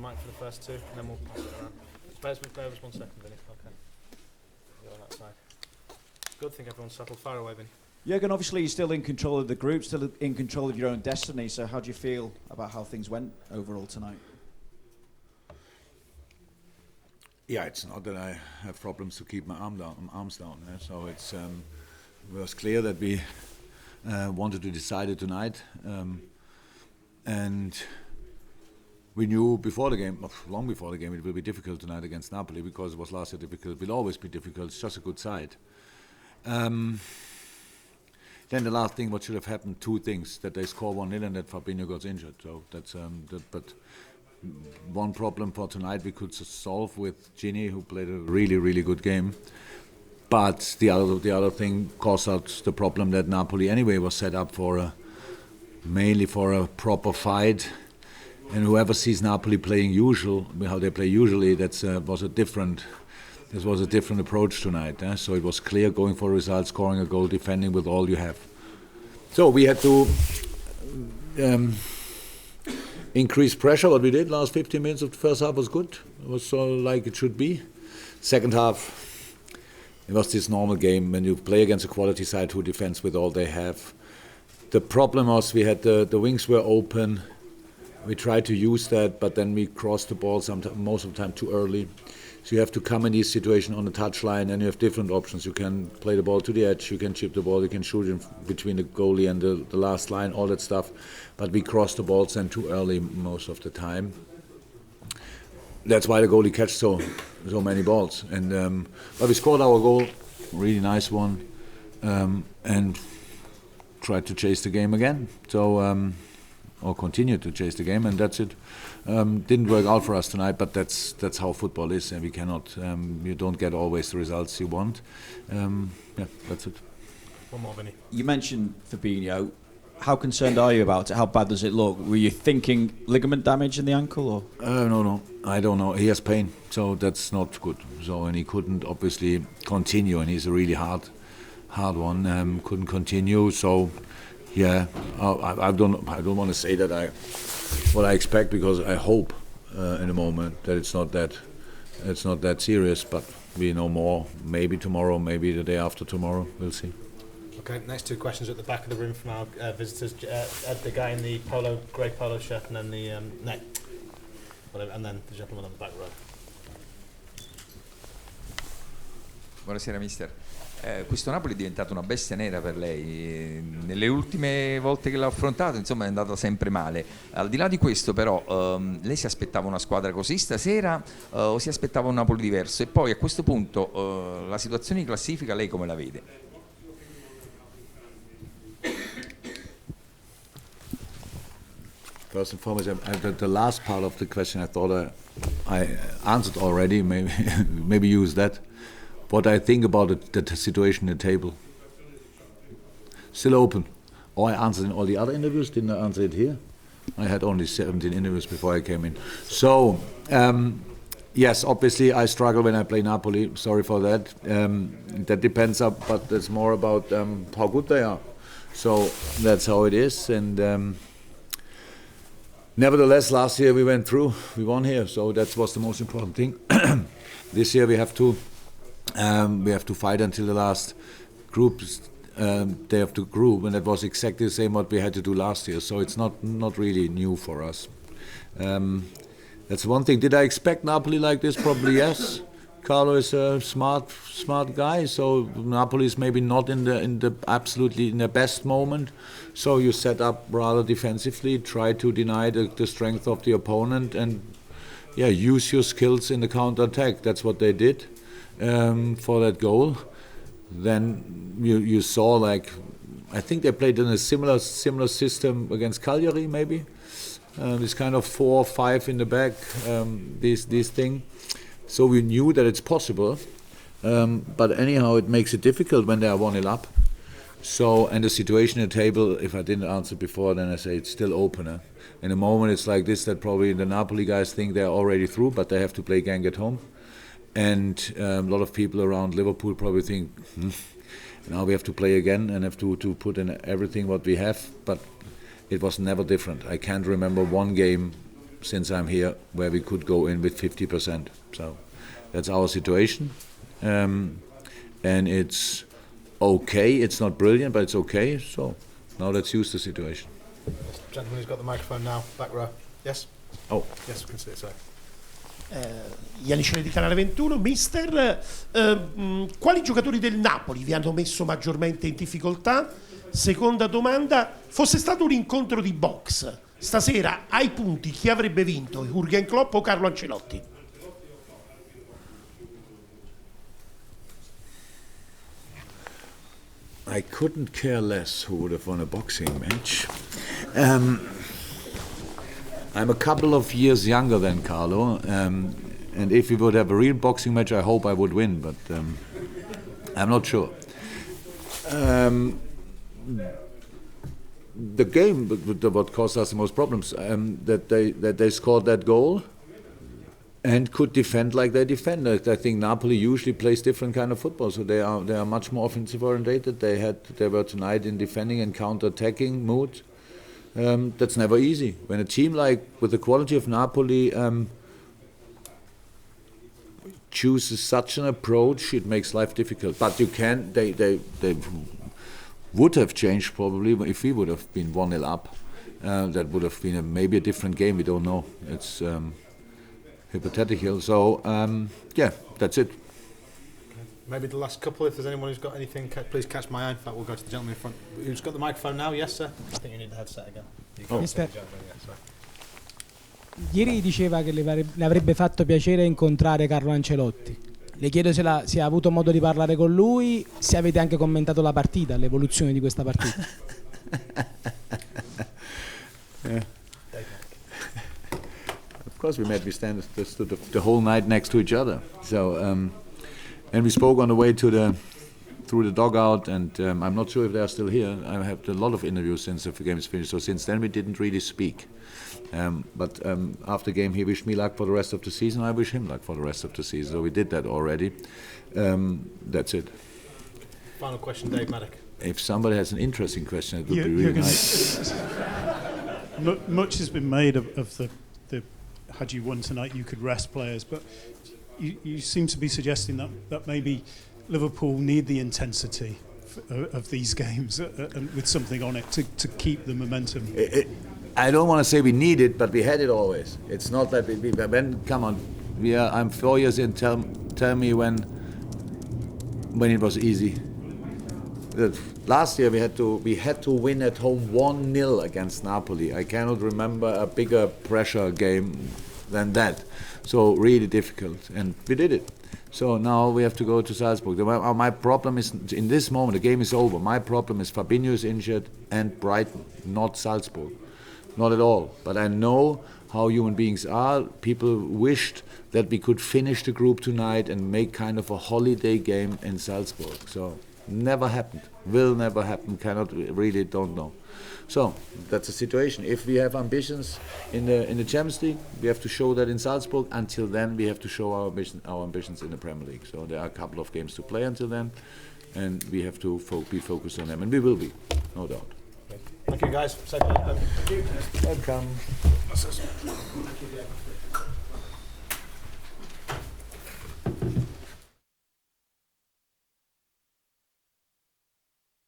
mic for the first two, and then we'll pass it around. Bear with us 1 second, Vinny. Okay. You're on that side. Good, I think everyone's settled. Far away, Vinny. Jürgen, obviously you're still in control of the group, still in control of your own destiny, so how do you feel about how things went overall tonight? Yeah, it's not that I have problems to keep my arms down. So it was clear that we wanted to decide it tonight, and we knew before the game, long before the game, it will be difficult tonight against Napoli because it was last year difficult. It will always be difficult. It's just a good side. Then the last thing, what should have happened? Two things: that they score 1-0 and that Fabinho got injured. So that's but. One problem for tonight we could solve with Gini, who played a really, really good game. But the other thing caused out the problem that Napoli anyway was set up for mainly for a proper fight. And whoever sees Napoli playing how they play usually, was a different approach tonight. So it was clear going for results, scoring a goal, defending with all you have. So we had to increase pressure. What we did last 15 minutes of the first half was good. It was like it should be. Second half, it was this normal game when you play against a quality side who defends with all they have. The problem was we had the wings were open. We tried to use that, but then we crossed the ball most of the time too early. So you have to come in this situation on the touchline, and you have different options. You can play the ball to the edge, you can chip the ball, you can shoot in between the goalie and the last line, all that stuff. But we crossed the balls then too early most of the time. That's why the goalie catched so many balls. And but we scored our goal, really nice one, and tried to chase the game again. So or continue to chase the game, and that's it. Didn't work out for us tonight, but that's how football is, and we cannot. You don't get always the results you want. Yeah, that's it. One more, Vinny. You mentioned Fabinho. How concerned are you about it? How bad does it look? Were you thinking ligament damage in the ankle, or? No, I don't know. He has pain, so that's not good. So, and he couldn't obviously continue, and he's a really hard one. Couldn't continue, so. Yeah, I don't want to say that what I expect, because I hope in a moment that it's not that serious. But we know more. Maybe tomorrow, maybe the day after tomorrow. We'll see. Okay, next two questions at the back of the room from our visitors. The guy in the grey polo shirt, and then the and then the gentleman on the back row. Buonasera, mister. Questo Napoli è diventato una bestia nera per lei. Nelle ultime volte che l'ha affrontato, insomma, è andata sempre male. Al di là di questo, però, lei si aspettava una squadra così stasera o si aspettava un Napoli diverso? E poi a questo punto la situazione di classifica lei come la vede? First and foremost, the last part of the question I thought I answered already. Maybe use that. What I think about the situation in the table. Still open. Or I answered in all the other interviews. Didn't I answer it here? I had only 17 interviews before I came in. So, yes, obviously I struggle when I play Napoli. Sorry for that. That depends, but it's more about how good they are. So that's how it is. And nevertheless, last year we went through. We won here. So that was the most important thing. This year we have to fight until the last day of the group, and that was exactly the same what we had to do last year. So it's not really new for us. That's one thing. Did I expect Napoli like this? Probably yes. Carlo is a smart guy, so Napoli is maybe not in the absolutely in their best moment. So you set up rather defensively, try to deny the strength of the opponent, and use your skills in the counter-attack. That's what they did. For that goal, then you saw, like, I think they played in a similar system against Cagliari, maybe this kind of 4-5 in the back, this thing. So we knew that it's possible, but anyhow it makes it difficult when they are 1-0 up. So, and the situation at the table, if I didn't answer before, then I say it's still open. In a moment it's like this, that probably the Napoli guys think they're already through, but they have to play Genk at home. And a lot of people around Liverpool probably think, now we have to play again and have to put in everything what we have. But it was never different. I can't remember one game since I'm here where we could go in with 50%. So that's our situation, and it's okay. It's not brilliant, but it's okay. So now let's use the situation. This gentleman who's got the microphone now, back row. Yes? Oh. Yes, we can see it, sorry. Ianicelli di Canale 21, mister, quali giocatori del Napoli vi hanno messo maggiormente in difficoltà? Seconda domanda, fosse stato un incontro di box, stasera ai punti chi avrebbe vinto, Jürgen Klopp o Carlo Ancelotti? I couldn't care less who would have won a boxing match. I'm a couple of years younger than Carlo, and if we would have a real boxing match, I hope I would win, but I'm not sure. The game, what caused us the most problems, that they scored that goal and could defend like they defend. I think Napoli usually plays different kind of football, so they are much more offensive oriented. They were tonight in defending and counter-attacking mood. That's never easy. When a team like with the quality of Napoli chooses such an approach, it makes life difficult. But you can. They would have changed probably if we would have been 1-0 up. That would have been maybe a different game. We don't know. It's hypothetical. So yeah, that's it. Maybe the last couple, if there's anyone who's got anything, please catch my eye. In fact, we'll go to the gentleman in front. Who's got the microphone now? Yes, sir? I think you need the headset again. Mister, ieri diceva che le avrebbe fatto piacere incontrare Carlo Ancelotti. Le chiedo se ha avuto modo di parlare con lui, se avete anche commentato la partita, l'evoluzione di questa partita. Yeah. Of course we met. We stood the whole night next to each other. So and we spoke on the way through the dugout, and I'm not sure if they are still here. I have a lot of interviews since the game is finished. So since then we didn't really speak. But after the game he wished me luck for the rest of the season. I wish him luck for the rest of the season. So we did that already. That's it. Final question, Dave Maddock. If somebody has an interesting question, it would be really nice. Much has been made of the had you won tonight you could rest players, but you seem to be suggesting that maybe Liverpool need the intensity of these games and with something on it to keep the momentum. I don't want to say we need it, but we had it always. It's not that come on, I'm 4 years in. Tell me when it was easy. Last year we had to win at home 1-0 against Napoli. I cannot remember a bigger pressure game than that. So really difficult, and we did it. So now we have to go to Salzburg. My problem is, in this moment, the game is over. My problem is Fabinho is injured and Brighton, not Salzburg. Not at all. But I know how human beings are. People wished that we could finish the group tonight and make kind of a holiday game in Salzburg. So never happened. Will never happen. Don't know. So that's the situation. If we have ambitions in the Champions League, we have to show that in Salzburg. Until then, we have to show our ambitions in the Premier League. So there are a couple of games to play until then, and we have to be focused on them, and we will be, no doubt. Thank you, guys. Thank you. Welcome. Thank you.